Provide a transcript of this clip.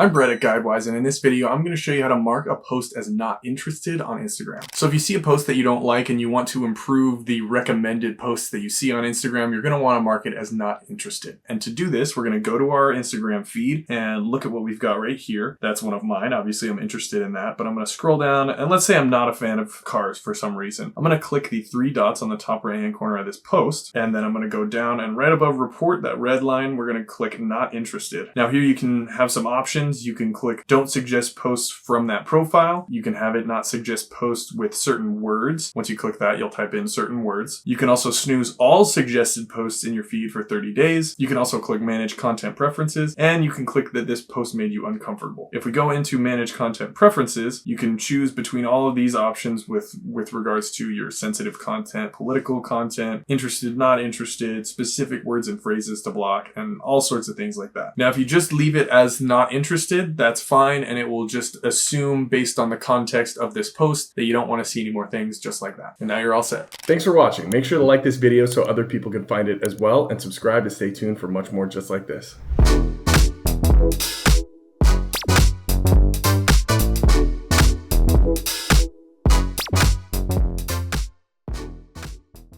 I'm Brett at Guidewise, and in this video, I'm going to show you how to mark a post as not interested on Instagram. So if you see a post that you don't like and you want to improve the recommended posts that you see on Instagram, you're going to want to mark it as not interested. And to do this, we're going to go to our Instagram feed and look at what we've got right here. That's one of mine. Obviously, I'm interested in that, but I'm going to scroll down, and let's say I'm not a fan of cars for some reason. I'm going to click the three dots on the top right-hand corner of this post, and then I'm going to go down, and right above report, that red line, we're going to click not interested. Now here you can have some options. You can click don't suggest posts from that profile. You can have it not suggest posts with certain words. Once you click that, you'll type in certain words. You can also snooze all suggested posts in your feed for 30 days. You can also click manage content preferences, and you can click that this post made you uncomfortable. If we go into manage content preferences, you can choose between all of these options with regards to your sensitive content, political content, interested, not interested, specific words and phrases to block, and all sorts of things like that. Now, if you just leave it as not interested, that's fine, and it will just assume based on the context of this post that you don't want to see any more things just like that. And now you're all set. Thanks for watching. Make sure to like this video so other people can find it as well, and subscribe to stay tuned for much more just like this.